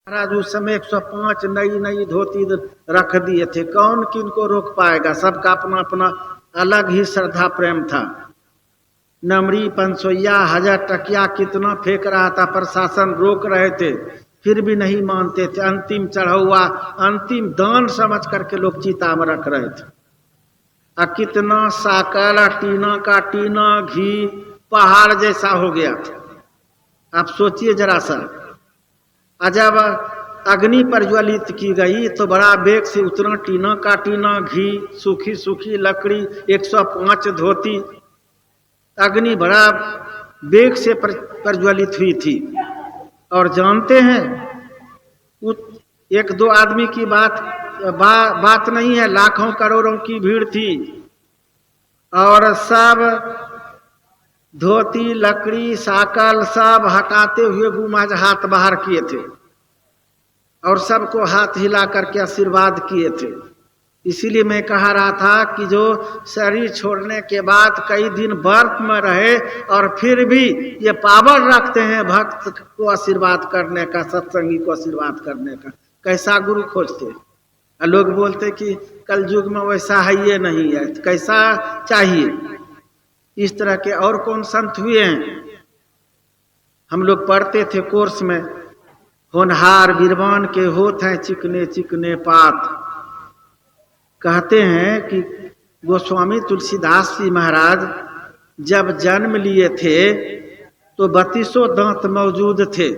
महाराज उस समय 105 नई नई धोती रख दिए थे, कौन किनको रोक पाएगा। सबका अपना अपना अलग ही श्रद्धा प्रेम था। नमरी, पंसोइया, 1000 टकिया कितना फेंक रहा था, प्रशासन रोक रहे थे, फिर भी नहीं मानते थे। अंतिम चढ़ौआ, अंतिम दान समझ करके लोग चिता में रख रहे थे। कितना साकल, टीना का टीना घी पहाड़ जैसा हो गया था। आप सोचिए जरा सा। जब अग्नि प्रज्वलित की गई तो बड़ा बेग से उतना टीना का टीना घी, सूखी सूखी लकड़ी, 105 धोती, अग्नि बड़ा बेग से प्रज्वलित हुई थी। और जानते हैं, एक दो आदमी की बात नहीं है, लाखों करोड़ों की भीड़ थी। और सब धोती, लकड़ी, साकल सब हटाते हुए गुमाज हाथ बाहर किए थे और सबको हाथ हिला करके आशीर्वाद किए थे। इसीलिए मैं कह रहा था कि जो शरीर छोड़ने के बाद कई दिन व्रत में रहे और फिर भी ये पावर रखते हैं भक्त को आशीर्वाद करने का, सत्संगी को आशीर्वाद करने का, कैसा गुरु खोजते। लोग बोलते कि कल युग में वैसा है ये नहीं है, कैसा चाहिए। इस तरह के और कौन संत हुए हैं। हम लोग पढ़ते थे कोर्स में, होनहार बिरबान के होत हैं चिकने चिकने पात। कहते हैं कि गोस्वामी तुलसीदास जी महाराज जब जन्म लिए थे तो 32 दांत मौजूद थे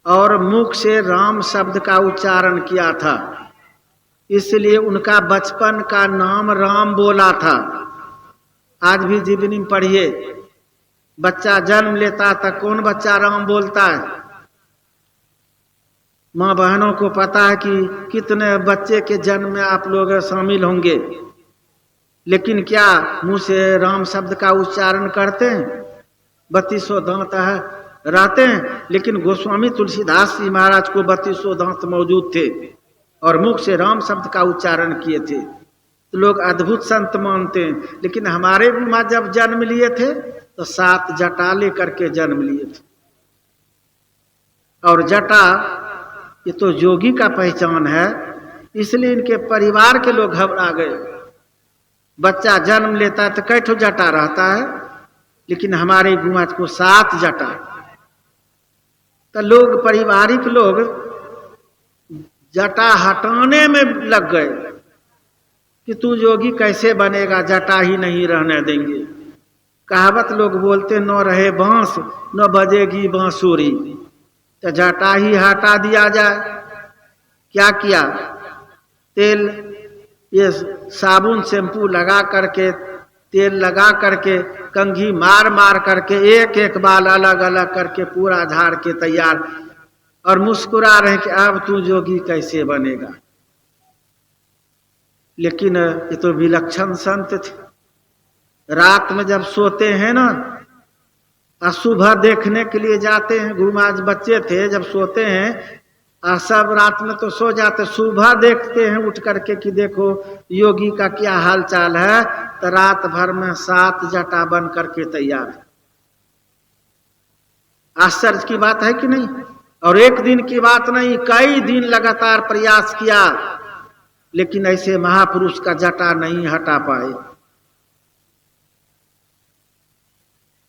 और मुख से राम शब्द का उच्चारण किया था, इसलिए उनका बचपन का नाम राम बोला था। आज भी जीवनी में पढ़िए, बच्चा जन्म लेता था, कौन बच्चा राम बोलता है। माँ बहनों को पता है कि कितने बच्चे के जन्म में आप लोग शामिल होंगे, लेकिन क्या मुंह से राम शब्द का उच्चारण करते हैं। 32 दांत है रहते हैं, लेकिन गोस्वामी तुलसीदास जी महाराज को 32 दांत मौजूद थे और मुख से राम शब्द का उच्चारण किए थे। तो लोग अद्भुत संत मानते हैं। लेकिन हमारे गुरुमा जब जन्म लिए थे तो 7 जटा लेकर के जन्म लिए थे। और जटा ये तो योगी का पहचान है, इसलिए इनके परिवार के लोग घबरा गए। बच्चा जन्म लेता है तो कई ठो जटा रहता है, लेकिन हमारे गुरुमा को 7 जटा। तो लोग, पारिवारिक लोग जटा हटाने में लग गए कि तू योगी कैसे बनेगा, जटा ही नहीं रहने देंगे। कहावत लोग बोलते, न रहे बांस न बजेगी बांसुरी, तो जटा ही हटा दिया जाए। क्या किया, तेल, ये साबुन शैम्पू लगा करके, तेल लगा करके, कंघी मार मार करके, एक एक बाल अलग अलग करके पूरा झाड़ के तैयार, और मुस्कुरा रहे कि अब तू जोगी कैसे बनेगा। लेकिन ये तो विलक्षण संत थे। रात में जब सोते हैं ना, सुबह देखने के लिए जाते हैं। गुरुमाज बच्चे थे, जब सोते हैं सब रात में तो सो जाते, सुबह देखते हैं उठ करके कि देखो योगी का क्या हाल चाल है। तो रात भर में 7 जटा बन करके तैयार। आश्चर्य की बात है कि नहीं। और एक दिन की बात नहीं, कई दिन लगातार प्रयास किया, लेकिन ऐसे महापुरुष का जटा नहीं हटा पाए।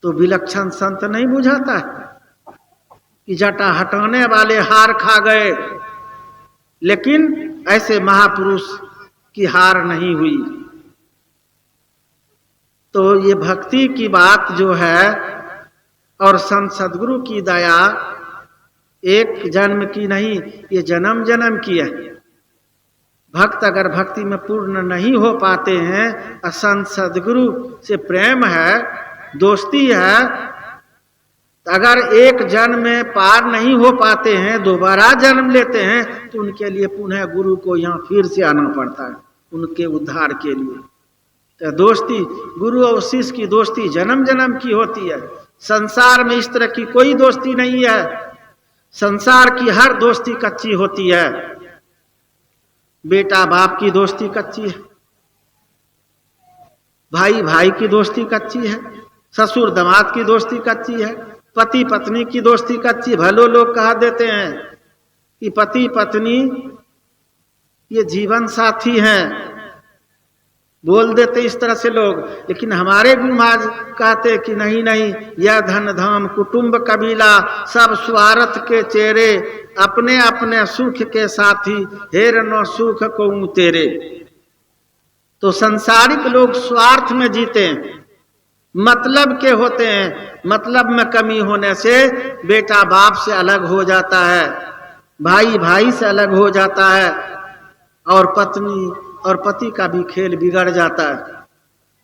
तो विलक्षण संत नहीं बुझाता है कि जटा हटाने वाले हार खा गए, लेकिन ऐसे महापुरुष की हार नहीं हुई। तो ये भक्ति की बात जो है और संत सदगुरु की दया एक जन्म की नहीं, ये जन्म जन्म की है। भक्त अगर भक्ति में पूर्ण नहीं हो पाते हैं, संत सदगुरु से प्रेम है, दोस्ती है, अगर एक जन्म में पार नहीं हो पाते हैं, दोबारा जन्म लेते हैं, तो उनके लिए पुनः गुरु को यहाँ फिर से आना पड़ता है उनके उद्धार के लिए। तो दोस्ती, गुरु और शिष्य की दोस्ती जन्म जन्म की होती है। संसार में इस तरह की कोई दोस्ती नहीं है। संसार की हर दोस्ती कच्ची होती है। बेटा बाप की दोस्ती कच्ची है, भाई भाई की दोस्ती कच्ची है, ससुर दामाद की दोस्ती कच्ची है, पति पत्नी की दोस्ती कच्ची, भलो लोग कहा देते हैं। कि पति पत्नी ये जीवन साथी हैं, बोल देते इस तरह से लोग। लेकिन हमारे गुरु महाराज कहते कि नहीं नहीं, यह धन धाम कुटुंब कबीला सब स्वार्थ के चेहरे, अपने अपने सुख के साथी, हेर न सुख को तेरे। तो संसारिक लोग स्वार्थ में जीते हैं, मतलब के होते हैं। मतलब में कमी होने से बेटा बाप से अलग हो जाता है, भाई भाई से अलग हो जाता है, और पत्नी और पति का भी खेल बिगड़ जाता है।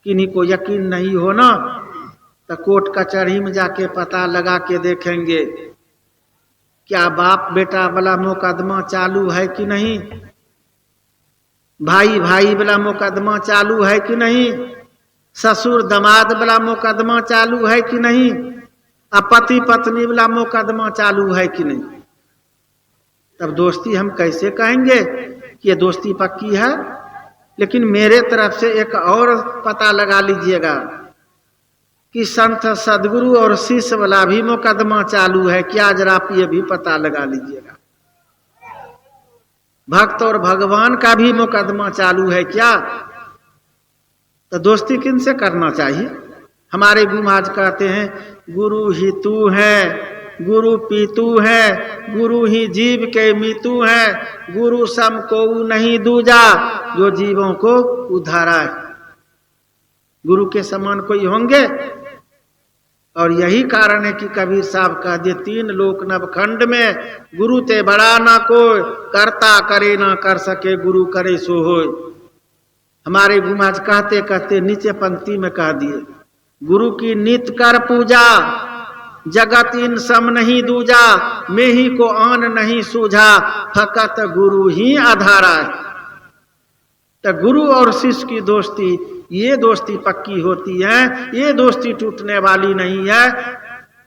किन्हीं को यकीन नहीं हो ना, तो कोर्ट कचहरी में जाके पता लगा के देखेंगे क्या बाप बेटा वाला मुकदमा चालू है कि नहीं, भाई भाई वाला मुकदमा चालू है कि नहीं, ससुर दामाद वाला मुकदमा चालू है कि नहीं, अब पति पत्नी वाला मुकदमा चालू है कि नहीं। तब दोस्ती हम कैसे कहेंगे कि ये दोस्ती पक्की है। लेकिन मेरे तरफ से एक और पता लगा लीजिएगा कि संत सदगुरु और शिष्य वाला भी मुकदमा चालू है क्या, जरा आप ये भी पता लगा लीजिएगा। भक्त और भगवान का भी मुकदमा चालू है क्या। तो दोस्ती किन से करना चाहिए। हमारे गुरु महाराज कहते हैं, गुरु ही तू है, गुरु पीतू है, गुरु ही जीव के मीतू है, गुरु सम को नहीं दूजा, जो जीवों को उद्धारा है। गुरु के समान कोई होंगे। और यही कारण है कि कबीर साहब कह दिए, तीन लोक नवखंड में गुरु ते बड़ा ना कोई, करता करे ना कर सके, गुरु करे सो होय। हमारे गुरु महाराज कहते कहते नीचे पंक्ति में कह दिए, गुरु की नित कर पूजा, जगत इन सम नहीं दूजा, में ही को आन नहीं सूझा, फकत गुरु ही आधारा है। तो गुरु और शिष्य की दोस्ती, ये दोस्ती पक्की होती है, ये दोस्ती टूटने वाली नहीं है।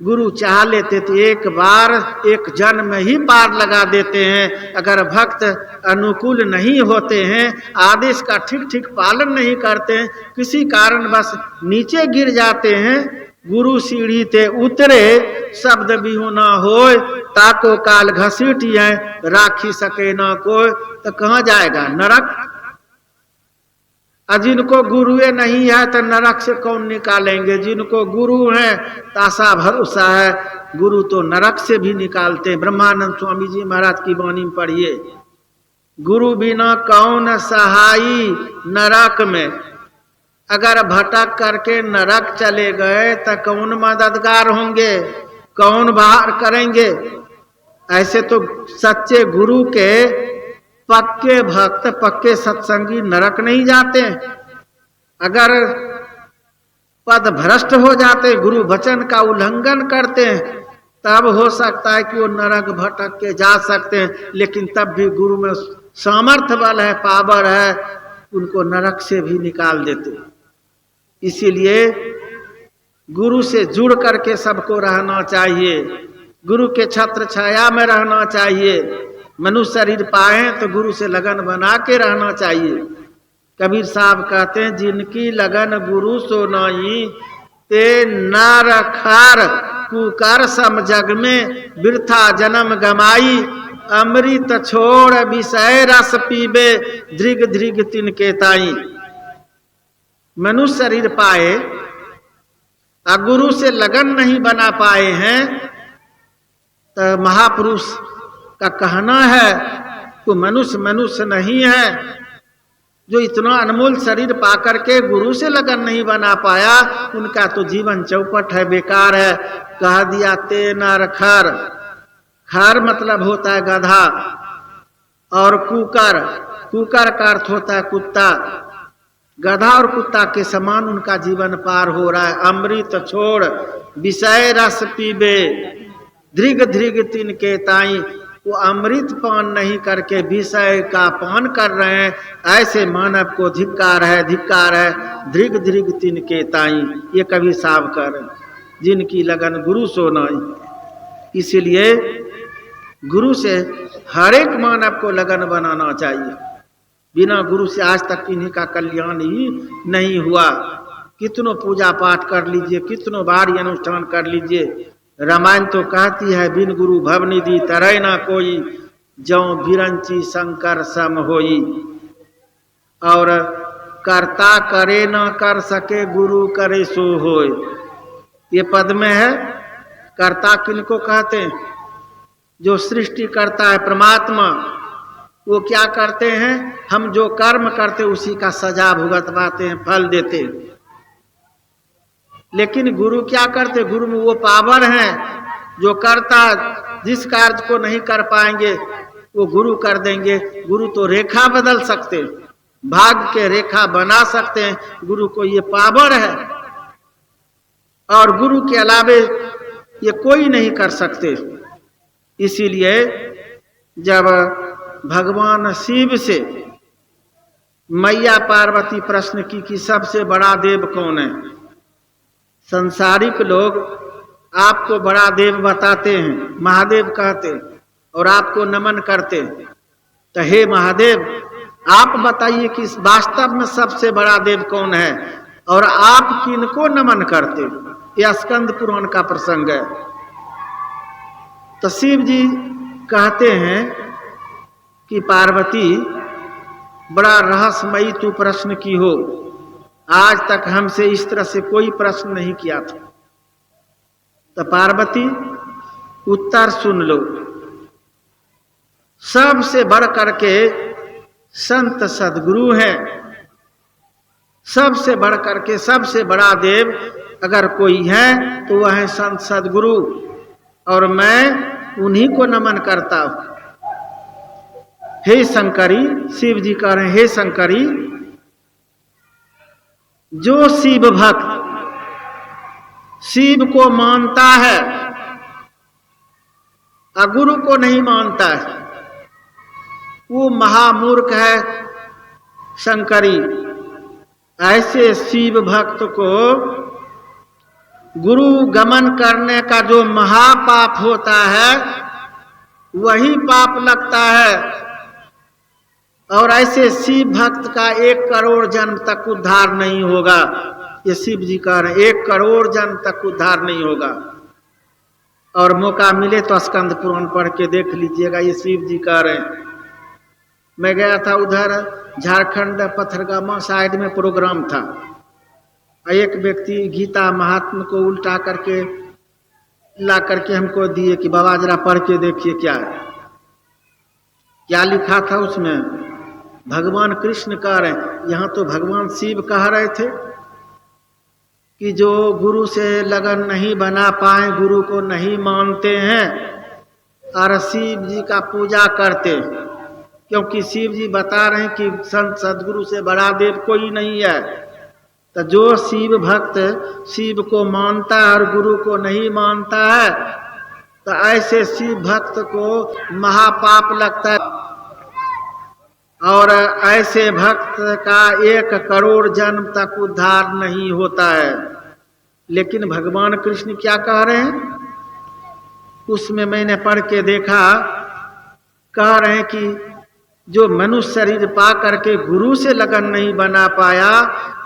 गुरु चाह लेते तो एक बार एक जन्म में ही पार लगा देते हैं। अगर भक्त अनुकूल नहीं होते हैं, आदेश का ठीक ठीक पालन नहीं करते हैं, किसी कारण बस नीचे गिर जाते हैं, गुरु सीढ़ी ते उतरे शब्द बिहु ना होय, ताको काल घसीटिए राखी सके ना कोई। तो कहाँ जाएगा, नरक। जिनको गुरुए नहीं है तो नरक से कौन निकालेंगे। जिनको गुरु है तो आशा भरोसा है, गुरु तो नरक से भी निकालते हैं। ब्रह्मानंद स्वामी जी महाराज की वाणी में पढ़िए, गुरु बिना कौन सहाई नरक में। अगर भटक करके नरक चले गए तो कौन मददगार होंगे, कौन बाहर करेंगे। ऐसे तो सच्चे गुरु के पक्के भक्त पक्के सत्संगी नरक नहीं जाते। अगर पद भ्रष्ट हो जाते, गुरु वचन का उल्लंघन करते हैं, तब हो सकता है कि वो नरक भटक के जा सकते हैं। लेकिन तब भी गुरु में सामर्थ्य बल है, पावर है, उनको नरक से भी निकाल देते। इसीलिए गुरु से जुड़ करके सबको रहना चाहिए, गुरु के छत्र छाया में रहना चाहिए। मनुष्य शरीर पाए तो गुरु से लगन बना के रहना चाहिए। कबीर साहब कहते हैं, जिनकी लगन गुरु सो नहीं, ते नार खार कुकर सम जग में, बिरथा जन्म गमाई, अमृत छोड़ विषय रस पीबे, धृग धृग तिनके ताई। मनुष्य शरीर पाए और गुरु से लगन नहीं बना पाए हैं, तो महापुरुष का कहना है तो मनुष्य मनुष्य नहीं है। जो इतना अनमोल शरीर पाकर के गुरु से लगन नहीं बना पाया, उनका तो जीवन चौपट है, बेकार है। कह दिया ते नर खर, खर मतलब होता है गधा, और कुकर, कुकर का अर्थ होता है कुत्ता। गधा और कुत्ता के समान उनका जीवन पार हो रहा है। अमृत छोड़ विषय रस पीबे, धृग धृग तिनके ताई। वो अमृत पान नहीं करके विषय का पान कर रहे हैं। ऐसे मानव को धिक्कार है, धिक्कार है। धृग धृग तिनके ताई, ये कबीर साहब कर, जिनकी लगन गुरु सो नहीं। इसलिए गुरु से हर एक मानव को लगन बनाना चाहिए। बिना गुरु से आज तक इन्हीं का कल्याण ही नहीं हुआ। कितनों पूजा पाठ कर लीजिए, कितनों बार अनुष्ठान कर लीजिए, रामायण तो कहती है, बिन गुरु भवनिधि तरय ना कोई, जौ बिरंची शंकर सम होई। और कर्ता करे न कर सके गुरु करे सो होय। ये पद में है। कर्ता किनको कहते हैं? जो सृष्टि करता है परमात्मा, वो क्या करते हैं? हम जो कर्म करते उसी का सजा भुगतवाते हैं, फल देते हैं। लेकिन गुरु क्या करते? गुरु में वो पावर है जो करता, जिस कार्य को नहीं कर पाएंगे वो गुरु कर देंगे। गुरु तो रेखा बदल सकते हैं, भाग के रेखा बना सकते हैं, गुरु को ये पावर है। और गुरु के अलावे ये कोई नहीं कर सकते। इसीलिए जब भगवान शिव से मैया पार्वती प्रश्न की कि सबसे बड़ा देव कौन है, संसारिक लोग आपको बड़ा देव बताते हैं, महादेव कहते हैं और आपको नमन करते हैं। तो हे महादेव, आप बताइए कि वास्तव में सबसे बड़ा देव कौन है और आप किनको नमन करते? यह स्कंद पुराण का प्रसंग है। तो शिव जी कहते हैं कि पार्वती, बड़ा रहस्यमयी तू प्रश्न की हो, आज तक हमसे इस तरह से कोई प्रश्न नहीं किया था। तो पार्वती उत्तर सुन लो। सबसे बढ़ करके संत सदगुरु हैं। सबसे बढ़ करके सबसे बड़ा देव अगर कोई है तो वह है संत सदगुरु, और मैं उन्हीं को नमन करता हूं। हे शंकरी, शिव जी कह रहे हैं, हे शंकरी, जो शिव भक्त शिव को मानता है और गुरु को नहीं मानता है, वो महामूर्ख है शंकरी। ऐसे शिव भक्त को गुरु गमन करने का जो महापाप होता है वही पाप लगता है। और ऐसे शिव भक्त का 1 करोड़ जन्म तक उद्धार नहीं होगा। ये शिव जी कह रहे हैं, 1 करोड़ जन्म तक उद्धार नहीं होगा। और मौका मिले तो स्कंद पुराण पढ़ के देख लीजिएगा, ये शिव जी कह रहे हैं। मैं गया था उधर झारखंड पथरगामा साइड में प्रोग्राम था। एक व्यक्ति गीता महात्मा को उल्टा करके ला करके हमको दिए कि बाबा जरा पढ़ के देखिए क्या है। क्या लिखा था उसमें? भगवान कृष्ण कह रहे हैं, यहाँ तो भगवान शिव कह रहे थे कि जो गुरु से लगन नहीं बना पाए, गुरु को नहीं मानते हैं और शिव जी का पूजा करते, क्योंकि शिव जी बता रहे हैं कि संत सदगुरु से बड़ा देव कोई नहीं है। तो जो शिव भक्त शिव को मानता है और गुरु को नहीं मानता है, तो ऐसे शिव भक्त को महापाप लगता है। और ऐसे भक्त का 1 करोड़ जन्म तक उद्धार नहीं होता है। लेकिन भगवान कृष्ण क्या कह रहे हैं? उसमें मैंने पढ़ के देखा, कह रहे हैं कि जो मनुष्य शरीर पा करके गुरु से लगन नहीं बना पाया,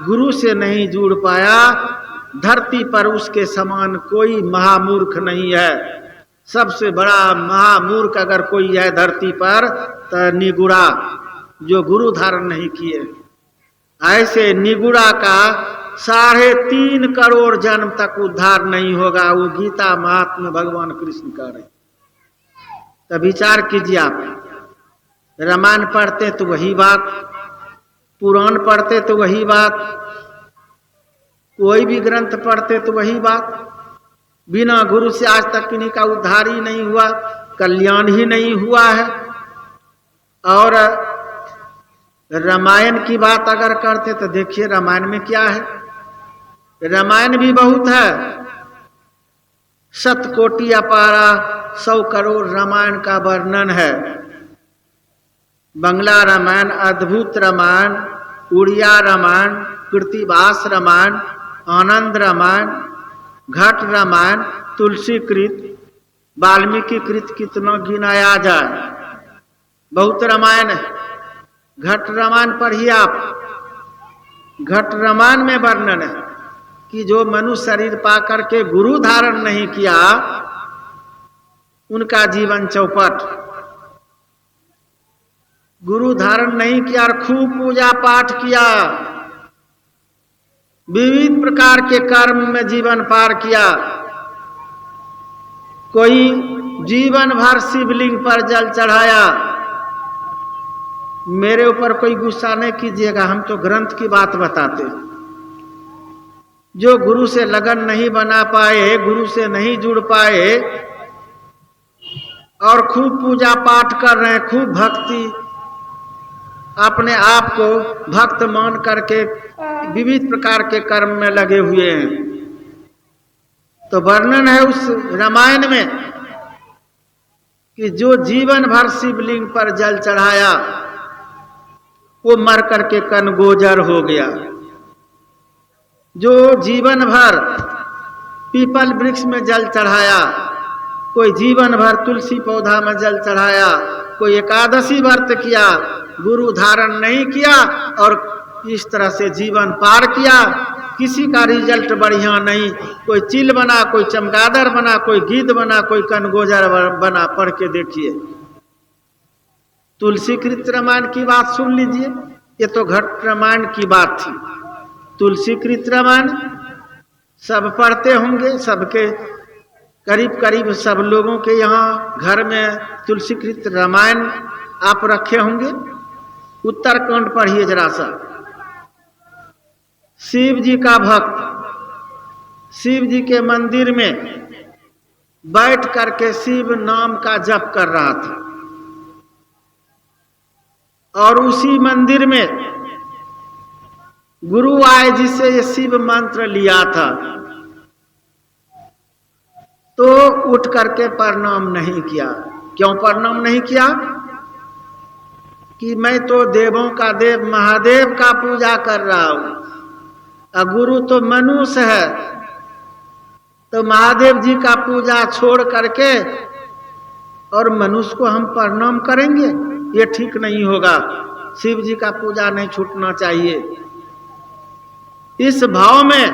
गुरु से नहीं जुड़ पाया, धरती पर उसके समान कोई महामूर्ख नहीं है। सबसे बड़ा महामूर्ख अगर कोई है धरती पर तो निगुड़ा, जो गुरु धारण नहीं किए। ऐसे निगुड़ा का 3.5 करोड़ जन्म तक उद्धार नहीं होगा। वो गीता महात्मा भगवान कृष्ण कह रहे। तो विचार कीजिए आप, रामायण पढ़ते तो वही बात, पुराण पढ़ते तो वही बात, कोई भी ग्रंथ पढ़ते तो वही बात। बिना गुरु से आज तक किन्हीं का उद्धार ही नहीं हुआ, कल्याण ही नहीं हुआ है। और रामायण की बात अगर करते तो देखिए रामायण में क्या है। रामायण भी बहुत है, 7 कोटि अपारा 100 करोड़ रामायण का वर्णन है। बंगला रामायण, अद्भुत रामायण, उड़िया रामायण, कृतिवास रामायण, आनंद रामायण, घट रामायण, तुलसी कृत, वाल्मीकि कृत, कितना गिनाया जाए, बहुत रामायण है। घट रामायण पढ़िए आप। घट रामायण में वर्णन है कि जो मनुष्य शरीर पा करके गुरु धारण नहीं किया, उनका जीवन चौपट। गुरु धारण नहीं किया और खूब पूजा पाठ किया, विविध प्रकार के कर्म में जीवन पार किया। कोई जीवन भर शिवलिंग पर जल चढ़ाया। मेरे ऊपर कोई गुस्सा नहीं कीजिएगा, हम तो ग्रंथ की बात बताते। जो गुरु से लगन नहीं बना पाए, गुरु से नहीं जुड़ पाए और खूब पूजा पाठ कर रहे हैं, खूब भक्ति, अपने आप को भक्त मान करके विविध प्रकार के कर्म में लगे हुए हैं। तो वर्णन है उस रामायण में कि जो जीवन भर शिवलिंग पर जल चढ़ाया वो मर करके कनगोजर हो गया। जो जीवन भर पीपल वृक्ष में जल चढ़ाया, कोई जीवन भर तुलसी पौधा में जल चढ़ाया, कोई एकादशी व्रत किया, गुरु धारण नहीं किया और इस तरह से जीवन पार किया, किसी का रिजल्ट बढ़िया नहीं। कोई चील बना, कोई चमगादड़ बना, कोई गिद्ध बना, कोई कनगोजर बना। पढ़ के देखिए तुलसी कृत रामायण की बात सुन लीजिए। ये तो घट रामायण की बात थी। तुलसी कृत रामायण सब पढ़ते होंगे, सबके करीब करीब सब लोगों के यहाँ घर में तुलसी कृत रामायण आप रखे होंगे। उत्तरकांड पढ़िए जरा सा। शिव जी का भक्त शिव जी के मंदिर में बैठ करके शिव नाम का जप कर रहा था और उसी मंदिर में गुरु आए जिससे ये शिव मंत्र लिया था, तो उठ करके प्रणाम नहीं किया। क्यों प्रणाम नहीं किया? कि मैं तो देवों का देव महादेव का पूजा कर रहा हूं, और गुरु तो मनुष्य है, तो महादेव जी का पूजा छोड़ करके और मनुष्य को हम प्रणाम करेंगे? ये ठीक नहीं होगा। शिव जी का पूजा नहीं छूटना चाहिए। इस भाव में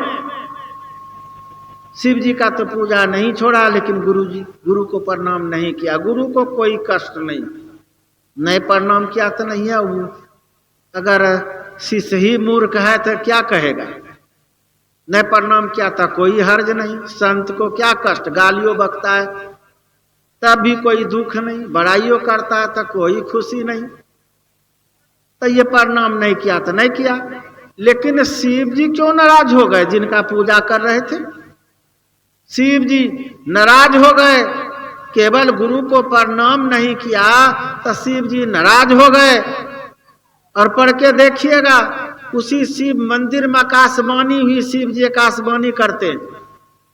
शिव जी का तो पूजा नहीं छोड़ा, लेकिन गुरु को प्रणाम नहीं किया। गुरु को कोई कष्ट नहीं प्रणाम किया तो नहीं है। अगर शिष्य ही मूर्ख है तो क्या कहेगा? नहीं प्रणाम किया था कोई हर्ज नहीं। संत को क्या कष्ट, गालियों बकता है तब भी कोई दुख नहीं, बड़ाइयों करता है तो कोई खुशी नहीं। तो ये प्रणाम नहीं किया तो नहीं किया। लेकिन शिव जी क्यों नाराज हो गए? जिनका पूजा कर रहे थे शिव जी नाराज हो गए। केवल गुरु को प्रणाम नहीं किया तो शिव जी नाराज हो गए। और पढ़ के देखिएगा, उसी शिव मंदिर में आकाशवाणी हुई। शिव जी आकाशवाणी करते,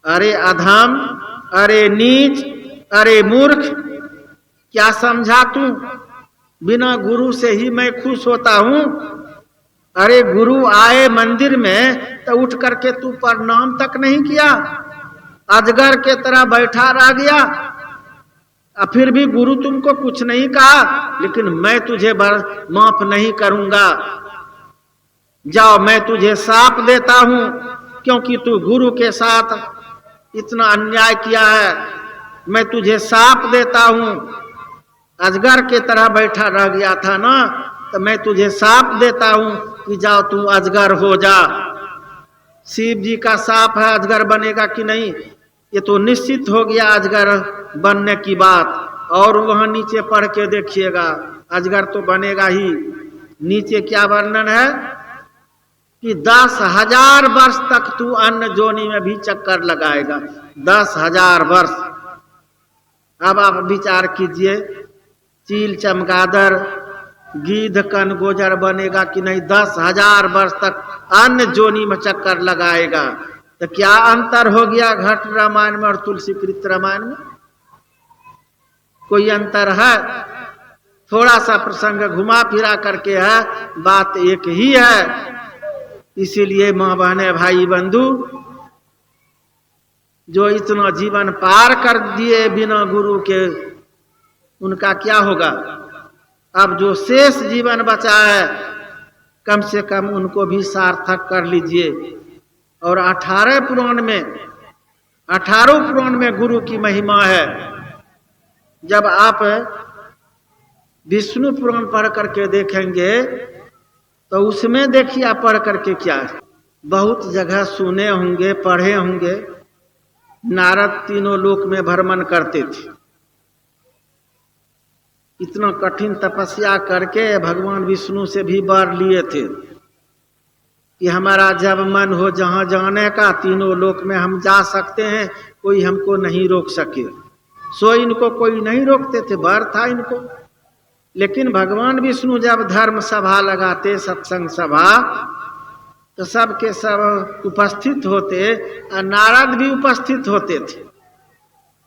अरे अधम, अरे नीच, अरे मूर्ख, क्या समझा तू? बिना गुरु से ही मैं खुश होता हूं। अरे गुरु आए मंदिर में तो उठ करके तू प्रणाम तक नहीं किया, अजगर के तरह बैठा रह गया। फिर भी गुरु तुमको कुछ नहीं कहा, लेकिन मैं तुझे माफ नहीं करूंगा। जाओ, मैं तुझे शाप देता हूं, क्योंकि तू गुरु के साथ इतना अन्याय किया है। मैं तुझे शाप देता हूं। अजगर के तरह बैठा रह गया था ना, तो मैं तुझे शाप देता हूं कि जाओ तू अजगर हो जा। शिव जी का शाप है, अजगर बनेगा कि नहीं? ये तो निश्चित हो गया अजगर बनने की बात। और वहां नीचे पढ़ के देखिएगा, अजगर तो बनेगा ही। नीचे क्या वर्णन है कि 10,000 वर्ष तक तू अन्न जोनी में भी चक्कर लगाएगा। 10,000 वर्ष। अब आप विचार कीजिए, चील, चमगादड़, गिद्ध, कनगोजर बनेगा कि नहीं? 10,000 वर्ष तक अन्न जोनी में चक्कर लगाएगा। तो क्या अंतर हो गया घट रामायण में और तुलसी कृत रामायण में? कोई अंतर है? थोड़ा सा प्रसंग घुमा फिरा करके है, बात एक ही है। इसीलिए मां बहने, भाई बंधु, जो इतना जीवन पार कर दिए बिना गुरु के, उनका क्या होगा? अब जो शेष जीवन बचा है, कम से कम उनको भी सार्थक कर लीजिए। और 18 पुराण में गुरु की महिमा है। जब आप विष्णु पुराण पढ़ करके देखेंगे तो उसमें देखिए आप पढ़ करके क्या है, बहुत जगह सुने होंगे, पढ़े होंगे, नारद तीनों लोक में भ्रमण करते थे। इतना कठिन तपस्या करके भगवान विष्णु से भी वर लिए थे कि हमारा जब मन हो जहां जाने का, तीनों लोक में हम जा सकते हैं, कोई हमको नहीं रोक सके। सो इनको कोई नहीं रोकते थे, वर था इनको। लेकिन भगवान विष्णु जब धर्म सभा लगाते, सत्संग सभा, तो सब के सब उपस्थित होते और नारद भी उपस्थित होते थे।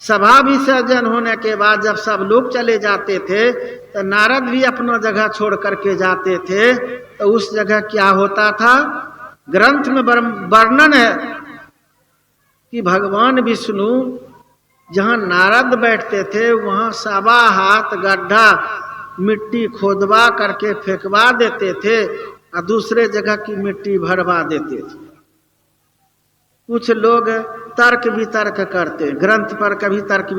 सभा विसर्जन होने के बाद जब सब लोग चले जाते थे तो नारद भी अपना जगह छोड़ करके जाते थे। तो उस जगह क्या होता था, ग्रंथ में वर्णन है कि भगवान विष्णु जहां नारद बैठते थे वहां 1.25 हाथ गड्ढा मिट्टी खोदवा करके फेंकवा देते थे और दूसरे जगह की मिट्टी भरवा देते थे। कुछ लोग तर्क वितर्क करते, ग्रंथ पर कभी तर्क